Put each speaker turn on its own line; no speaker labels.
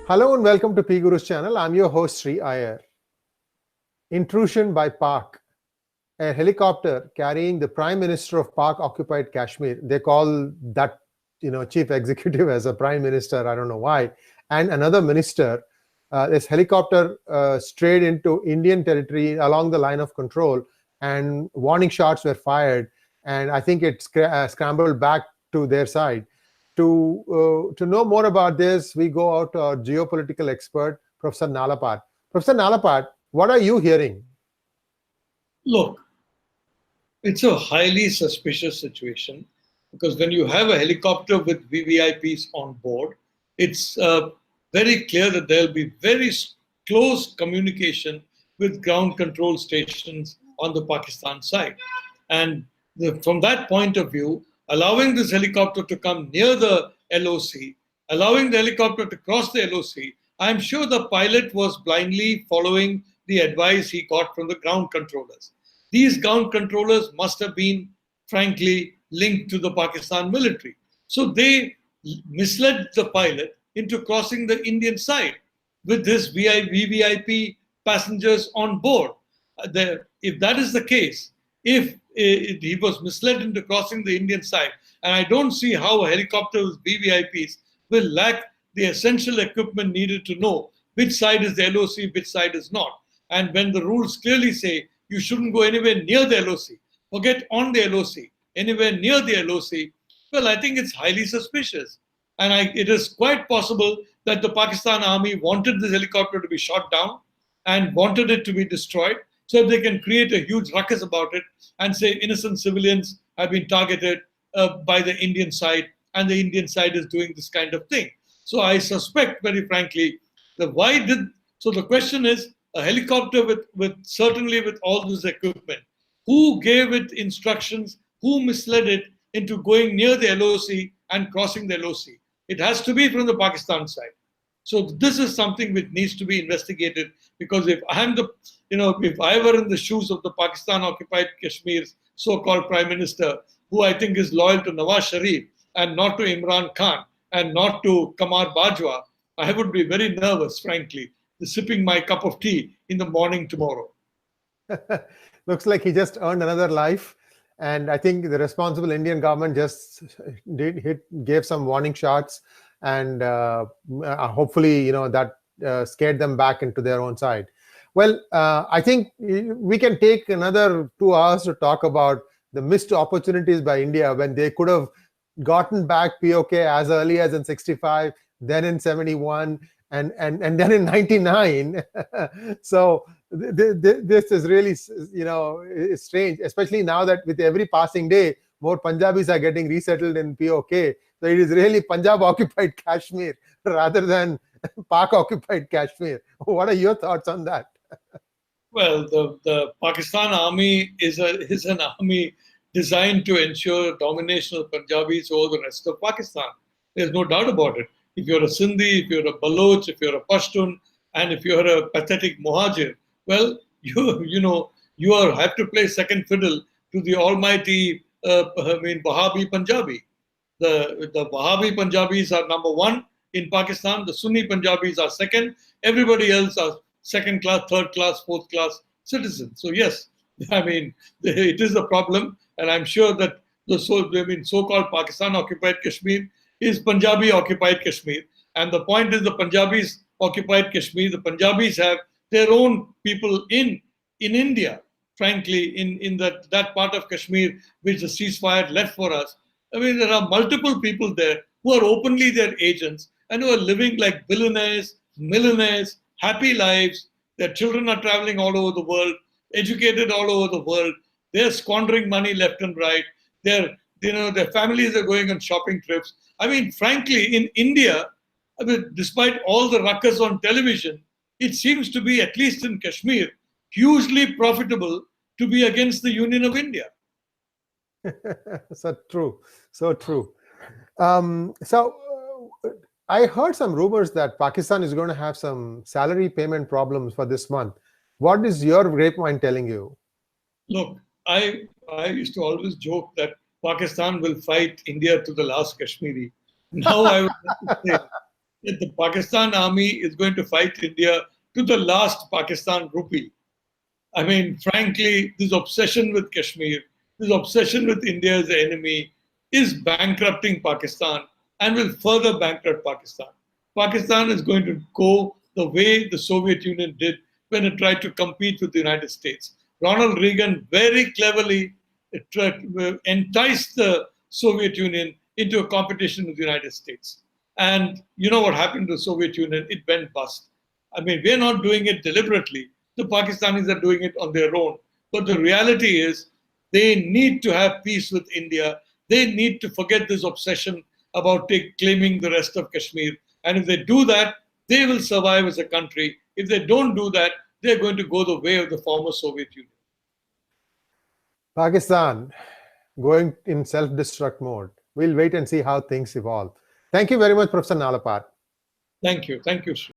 Hello and welcome to P Guru's channel. I'm your host Sri Iyer. Intrusion by Pak. A helicopter carrying the Prime Minister of Pak-occupied Kashmir. They call that, chief executive as a prime minister. I don't know why. And another minister. This helicopter strayed into Indian territory along the line of control, and warning shots were fired. And I think it scrambled back to their side. To know more about this, we go out to our geopolitical expert, Professor Nalapat. Professor Nalapat, what are you hearing?
Look, it's a highly suspicious situation because when you have a helicopter with VVIPs on board, it's very clear that there'll be very close communication with ground control stations on the Pakistan side. And from that point of view, allowing this helicopter to come near the LOC, allowing the helicopter to cross the LOC, I'm sure the pilot was blindly following the advice he got from the ground controllers. These ground controllers must have been, frankly, linked to the Pakistan military. So they misled the pilot into crossing the Indian side with this VVIP passengers on board. If that is the case, if he was misled into crossing the Indian side, and I don't see how a helicopter with VVIPs will lack the essential equipment needed to know which side is the LOC, which side is not. And when the rules clearly say you shouldn't go anywhere near the LOC, forget on the LOC, anywhere near the LOC, well, I think it's highly suspicious. And it is quite possible that the Pakistan army wanted this helicopter to be shot down and wanted it to be destroyed so they can create a huge ruckus about it and say innocent civilians have been targeted by the Indian side and the Indian side is doing this kind of thing. So I suspect, very frankly, so the question is, a helicopter certainly with all this equipment, who gave it instructions, who misled it into going near the LOC and crossing the LOC? It has to be from the Pakistan side. So this is something which needs to be investigated, because if if I were in the shoes of the Pakistan-occupied Kashmir's so-called prime minister, who I think is loyal to Nawaz Sharif and not to Imran Khan and not to Qamar Bajwa, I would be very nervous, frankly, sipping my cup of tea in the morning tomorrow.
Looks like he just earned another life. And I think the responsible Indian government just gave some warning shots, and hopefully, that scared them back into their own side. Well, I think we can take another 2 hours to talk about the missed opportunities by India when they could have gotten back POK as early as in 65, then in 71, and then in 99. So this is really, it's strange, especially now that with every passing day, more Punjabis are getting resettled in POK. So it is really Punjab-occupied Kashmir rather than Pak-occupied Kashmir. What are your thoughts on that?
Well, the Pakistan army is an army designed to ensure domination of Punjabis over the rest of Pakistan. There's no doubt about it. If you're a Sindhi, if you're a Baloch, if you're a Pashtun, and if you're a pathetic Muhajir, well, you have to play second fiddle to the almighty Wahhabi Punjabi. The Wahhabi Punjabis are number one in Pakistan. The Sunni Punjabis are second. Everybody else are second class, third class, fourth class citizens. So yes, it is a problem, and I'm sure that the so-called Pakistan-occupied Kashmir is Punjabi-occupied Kashmir. And the point is, the Punjabis occupied Kashmir. The Punjabis have their own people in India, frankly, in that part of Kashmir which the ceasefire left for us. There are multiple people there who are openly their agents and who are living like billionaires, millionaires, happy lives. Their children are traveling all over the world, educated all over the world. They're squandering money left and right. Their families are going on shopping trips. Frankly, in India, despite all the ruckus on television, it seems to be, at least in Kashmir, hugely profitable to be against the Union of India.
So true. I heard some rumors that Pakistan is going to have some salary payment problems for this month. What is your grapevine telling you?
Look, I used to always joke that Pakistan will fight India to the last Kashmiri. Now I would say that the Pakistan army is going to fight India to the last Pakistan rupee. I mean, frankly, this obsession with Kashmir, this obsession with India as the enemy is bankrupting Pakistan and will further bankrupt Pakistan. Pakistan is going to go the way the Soviet Union did when it tried to compete with the United States. Ronald Reagan very cleverly enticed the Soviet Union into a competition with the United States. And you know what happened to the Soviet Union? It went bust. I mean, we're not doing it deliberately. The Pakistanis are doing it on their own. But the reality is, they need to have peace with India. They need to forget this obsession about claiming the rest of Kashmir. And if they do that, they will survive as a country. If they don't do that, they're going to go the way of the former Soviet Union.
Pakistan going in self-destruct mode. We'll wait and see how things evolve. Thank you very much, Professor Nalapar.
Thank you. Thank you, Sri.